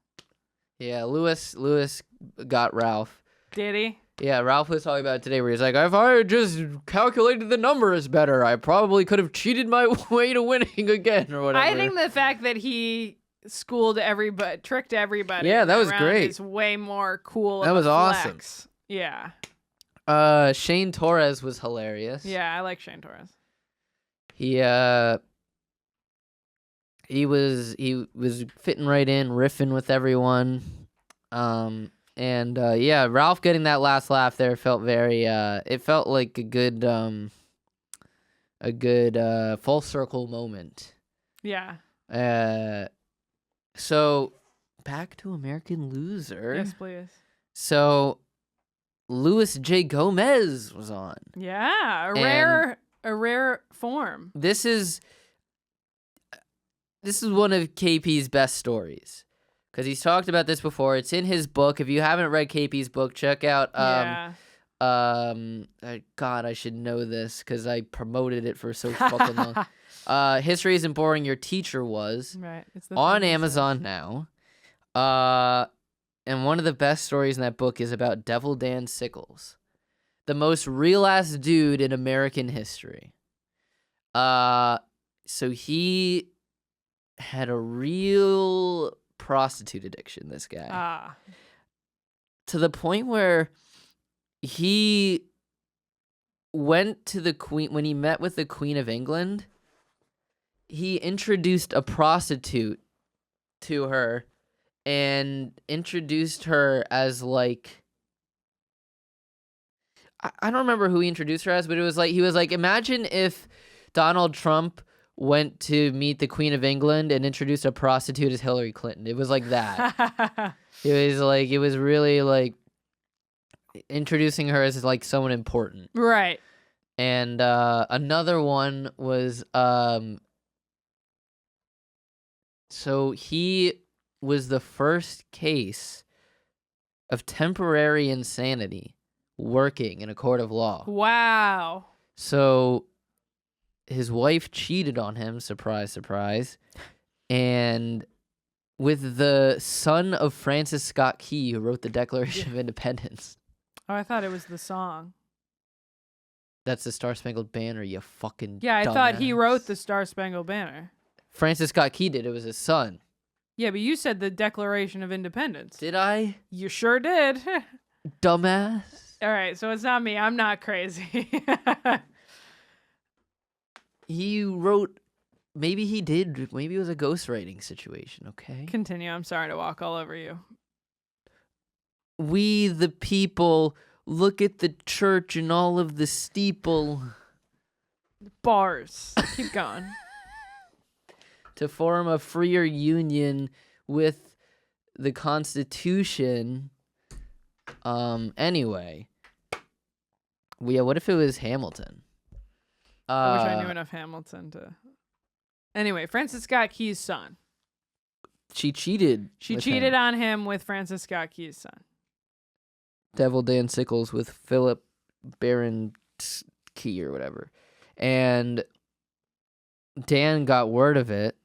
Yeah, Lewis got Ralph. Did he? Yeah, Ralph was talking about it today where he's like, if I had just calculated the numbers better, I probably could have cheated my way to winning again or whatever. I think the fact that he schooled everybody, tricked everybody. Yeah, that was around great. Is way more cool. That was awesome. Flex. Yeah. Shane Torres was hilarious. Yeah, I like Shane Torres. He was fitting right in, riffing with everyone. Yeah, Ralph getting that last laugh there felt very it felt like a good full circle moment. Yeah. So back to American Loser. Yes, please. So Luis J. Gomez was on. Yeah, a rare form. This is one of KP's best stories because he's talked about this before. It's in his book. If you haven't read KP's book, check out. God, I should know this because I promoted it for so fucking long. History Isn't Boring. Your Teacher Was Right. It's on Amazon now. And one of the best stories in that book is about Devil Dan Sickles, the most real-ass dude in American history. So he had a real prostitute addiction, this guy. To the point where he went to the Queen, when he met with the Queen of England, he introduced a prostitute to her and introduced her as like, I don't remember who he introduced her as, but it was like, he was like, imagine if Donald Trump went to meet the Queen of England and introduced a prostitute as Hillary Clinton. It was like that. It was really like introducing her as like someone important. Right. And another one was, so he was the first case of temporary insanity working in a court of law. Wow. So his wife cheated on him, surprise, surprise, and with the son of Francis Scott Key, who wrote the Declaration of Independence. Oh, I thought it was the song. That's the Star Spangled Banner, you fucking Yeah, I dumbass. thought he wrote the Star Spangled Banner. Francis Scott Key did. It was his son. Yeah, but you said the Declaration of Independence. Did I? You sure did. Dumbass. All right, so it's not me. I'm not crazy. He wrote, maybe he did, maybe it was a ghostwriting situation, okay? Continue. I'm sorry to walk all over you. We, the people, Look at the church and all of the steeple. Bars. Keep going. To form a freer union with the Constitution. Anyway. What if it was Hamilton? I wish I knew enough Hamilton to... Anyway, Francis Scott Key's son. She cheated. She cheated on him with Francis Scott Key's son. Devil Dan Sickles with Philip Baron Key or whatever. And Dan got word of it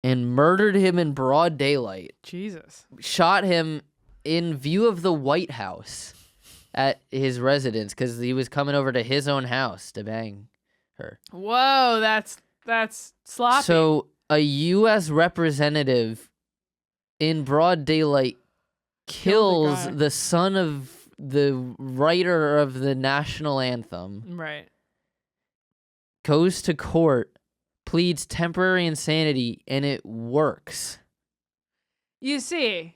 and murdered him in broad daylight. Jesus. Shot him in view of the White House at his residence because he was coming over to his own house to bang her. Whoa, that's sloppy. So a U.S. representative in broad daylight kills the son of the writer of the national anthem. Right. Goes to court, pleads temporary insanity, and it works. You see,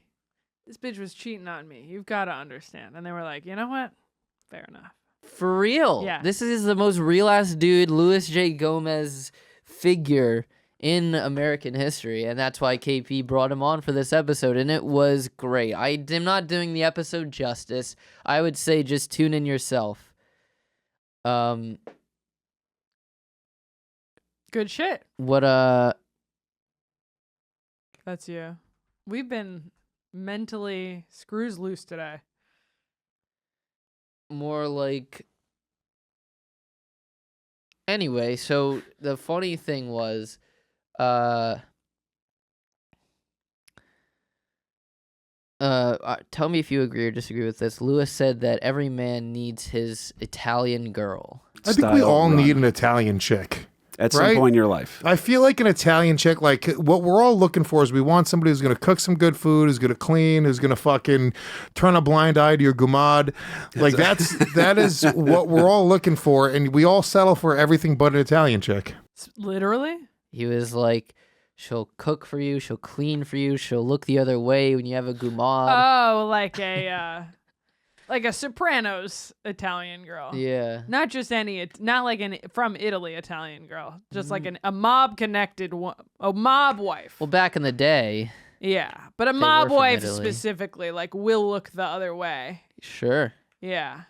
this bitch was cheating on me. You've got to understand. And they were like, you know what? Fair enough. For real. Yeah. This is the most real-ass dude, Louis J. Gomez figure in American history, and that's why KP brought him on for this episode, and it was great. I am not doing the episode justice. I would say just tune in yourself. Good shit. What That's you. We've been mentally screws loose today. more like anyway, so the funny thing was tell me if you agree or disagree with this. Lewis said that every man needs his Italian girl. I think we all need an Italian chick. At some point in your life. I feel like an Italian chick, like what we're all looking for is we want somebody who's going to cook some good food, who's going to clean, who's going to fucking turn a blind eye to your gumad. Like that is what we're all looking for. And we all settle for everything but an Italian chick. Literally? He was like, she'll cook for you, she'll clean for you, she'll look the other way when you have a gumad. Oh, like a Sopranos Italian girl. Yeah. Not just not like from Italy Italian girl. Just like a mob connected a mob wife. Well, back in the day. Yeah, but a mob wife specifically, like, will look the other way. Sure. Yeah.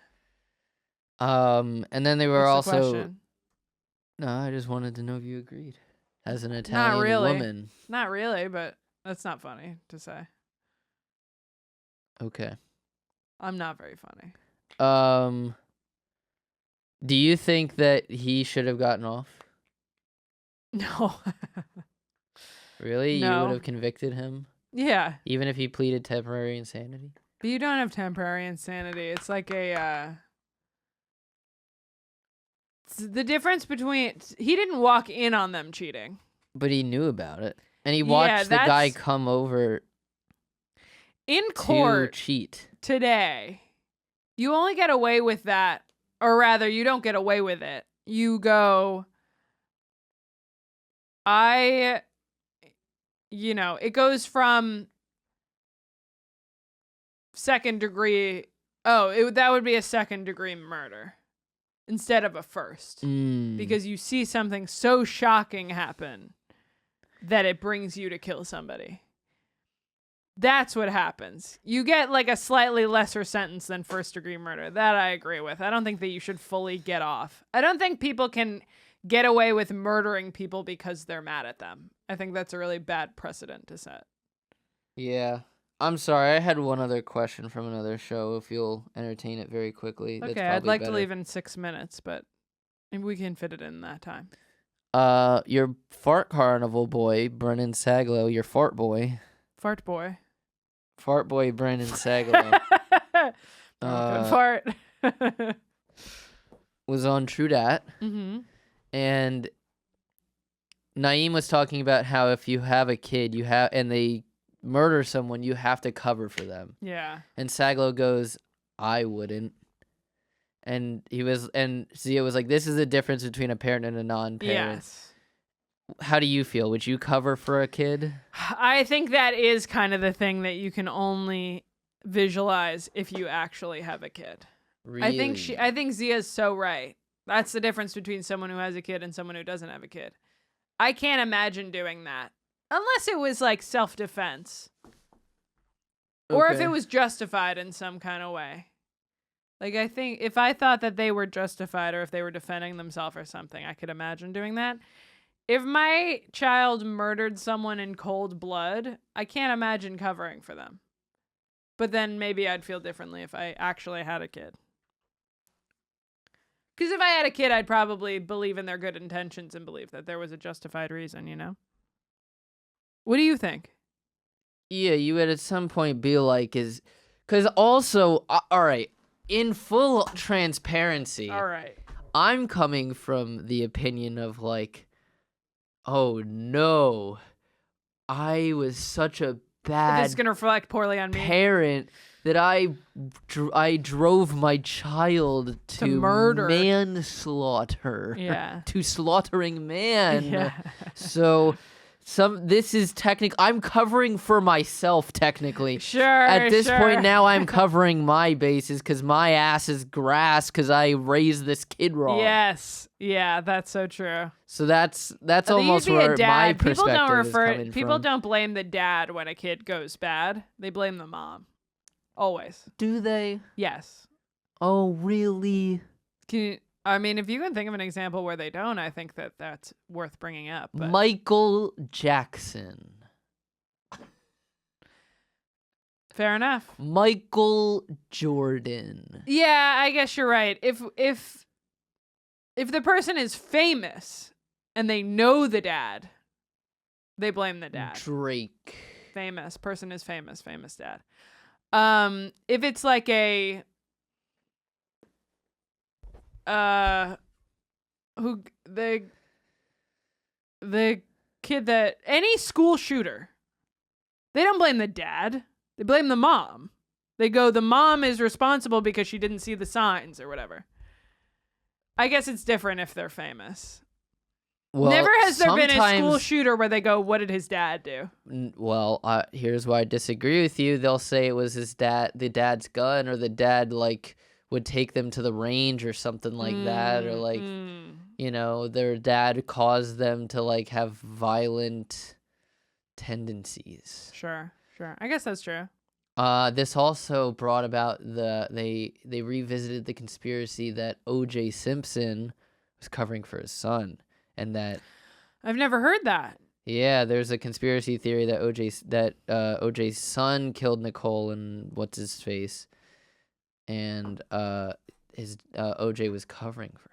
And then they were What's the also. question? No, I just wanted to know if you agreed. As an Italian woman. Not really, but that's not funny to say. Okay. I'm not very funny. Do you think that he should have gotten off? No. Really? No. You would have convicted him? Yeah. Even if he pleaded temporary insanity? But you don't have temporary insanity. It's like the difference between... He didn't walk in on them cheating. But he knew about it. And he watched the guy come over in court to cheat. Today. You only get away with that. Or rather, you don't get away with it. You go... it goes from second degree... that would be a second degree murder. Instead of a first. Because you see something so shocking happen that it brings you to kill somebody. That's what happens. You get like a slightly lesser sentence than first degree murder. That I agree with. I don't think that you should fully get off. I don't think people can get away with murdering people because they're mad at them. I think that's a really bad precedent to set. Yeah. I'm sorry, I had one other question from another show, if you'll entertain it very quickly. Okay, I'd like to leave in 6 minutes, but maybe we can fit it in that time. Your fart carnival boy, Brennan Saglow, your fart boy. Fart boy. Fart boy, Brennan Saglow. Good fart. Was on True Dat. Mm-hmm. And Naeem was talking about how if you have a kid, and they murder someone, you have to cover for them. Yeah. And Saglow goes, I wouldn't. And Zia was like, this is the difference between a parent and a non-parent. Yes. How do you feel? Would you cover for a kid? I think that is kind of the thing that you can only visualize if you actually have a kid. Really? I think Zia's so right. That's the difference between someone who has a kid and someone who doesn't have a kid. I can't imagine doing that unless it was like self-defense. Or if it was justified in some kind of way. Like, I think if I thought that they were justified or if they were defending themselves or something, I could imagine doing that. If my child murdered someone in cold blood, I can't imagine covering for them. But then maybe I'd feel differently if I actually had a kid. Because if I had a kid, I'd probably believe in their good intentions and believe that there was a justified reason, you know? What do you think? Yeah, you would at some point be like, because also, all right, in full transparency, All right. I'm coming from the opinion of like, oh no, I was such a bad This is going to reflect poorly on me. parent that I drove my child to murder. manslaughter. Yeah. To slaughtering man. Yeah. So this is I'm covering for myself technically. Sure. At this sure. point now I'm covering my bases because my ass is grass because I raised this kid wrong. Yes. Yeah, that's so true. So that's I think almost you'd be a where dad. my People perspective don't is coming People from. don't blame the dad when a kid goes bad. They blame the mom. Always. Do they? Yes. Oh, really? I mean, if you can think of an example where they don't, I think that that's worth bringing up. But Michael Jackson. fair enough. Michael Jordan. Yeah, I guess you're right. If the person is famous and they know the dad, they blame the dad. Drake. Famous person is famous dad. If it's like a the kid that any school shooter, they don't blame the dad, they blame the mom. They go, the mom is responsible because she didn't see the signs or whatever. I guess it's different if they're famous. Well, Never has there been a school sometimes- shooter where they go, what did his dad do? Well, here's why I disagree with you. They'll say it was the dad's gun, or the dad like would take them to the range or something like that, or like you know, their dad caused them to like have violent tendencies. Sure. I guess that's true. This also brought about they revisited the conspiracy that O.J. Simpson was covering for his son, and that I've never heard that. yeah, there's a conspiracy theory that OJ's son killed Nicole and what's his face, and his OJ was covering for him.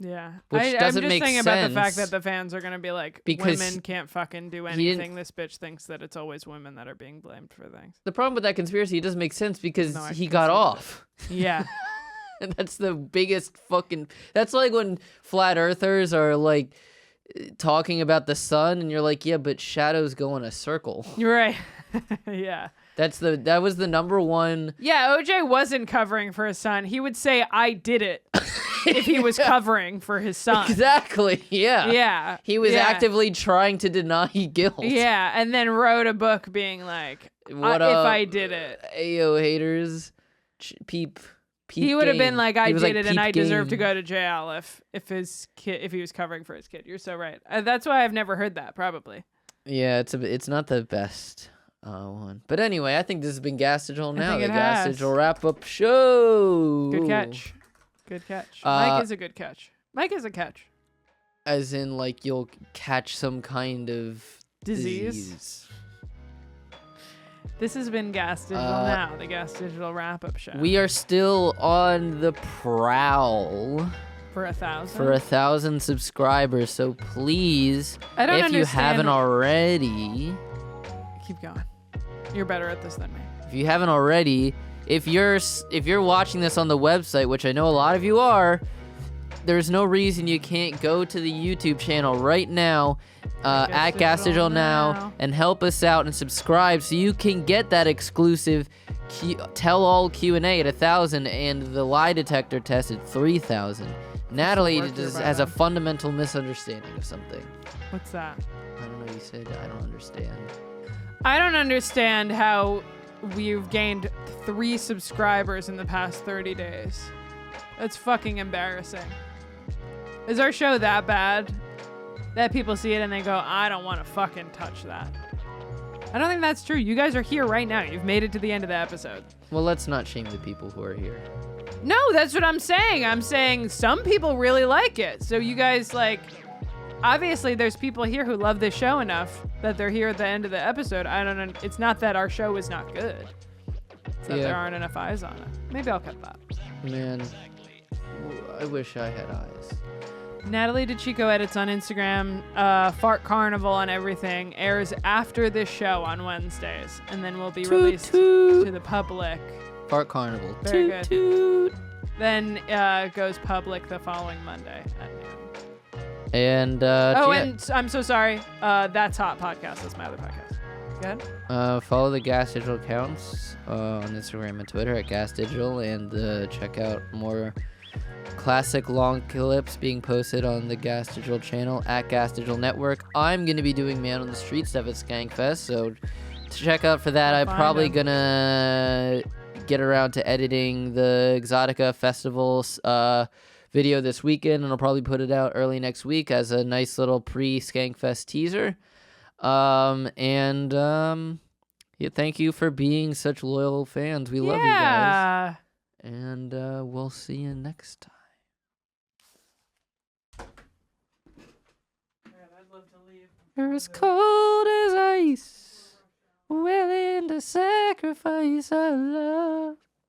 Yeah. Which doesn't I'm just make thinking about the fact sense, that the fans are going to be like, because women can't fucking do he didn't- anything. This bitch thinks that it's always women that are being blamed for things. The problem with that conspiracy, it doesn't make sense because No, I he can got see that. off. Yeah. And that's the biggest fucking. That's like when flat earthers are like talking about the sun, and you're like, yeah, but shadows go in a circle. You're right. Yeah. That was the number one. Yeah, OJ wasn't covering for his son. He would say, I did it if he was covering for his son. Exactly. Yeah. Yeah. He was yeah. actively trying to deny guilt. Yeah, and then wrote a book being like, What if up, I did it. Ayo haters, peep. He would have been game. like, He I was did like, it, and peep I deserve to game. go to jail if he was covering for his kid. You're so right. That's why I've never heard that. Probably. Yeah, it's not the best one, but anyway, I think this has been Gas Digital now. think The it Gas has. Digital wrap up show. Good catch. Good catch. Mike is a good catch. Mike is a catch. As in, like, you'll catch some kind of Disease. This has been Gas Digital Now, the Gas Digital wrap-up show. We are still on the prowl for 1,000. for 1,000 subscribers, so please, I don't if you understand- haven't already, Keep going. You're better at this than me. if you haven't already, if you're watching this on the website, which I know a lot of you are, there's no reason you can't go to the YouTube channel right now at Gas Digital Now and help us out and subscribe so you can get that exclusive tell-all Q&A at 1,000 and the lie detector test at 3,000. Natalie has a fundamental misunderstanding of something. What's that? I don't know. You said I don't understand. I don't understand how we've gained 3 subscribers in the past 30 days. That's fucking embarrassing. Is our show that bad that people see it and they go, I don't want to fucking touch that? I don't think that's true. You guys are here right now. You've made it to the end of the episode. Well, let's not shame the people who are here. No, that's what I'm saying. I'm saying some people really like it. So you guys, like, obviously there's people here who love this show enough that they're here at the end of the episode. I don't know. It's not that our show is not good. It's that there aren't enough eyes on it. Maybe I'll cut that. Man, I wish I had eyes. Natalie DeChico edits on Instagram. Fart Carnival and everything airs after this show on Wednesdays, and then will be released to the public. Fart Carnival. Very good. Toot. Then goes public the following Monday at noon. And and I'm so sorry. That's Hot Podcast. That's my other podcast. Go ahead. Follow the GaS Digital accounts on Instagram and Twitter at GaS Digital, and check out more classic long clips being posted on the GaS Digital channel at GaS Digital Network. I'm going to be doing Man on the Street stuff at Skankfest, so check out for that. I'm probably going to get around to editing the Exotica Festival video this weekend, and I'll probably put it out early next week as a nice little pre-Skankfest teaser. Thank you for being such loyal fans. We love you guys. And we'll see you next time. You're as cold as ice, willing to sacrifice our love.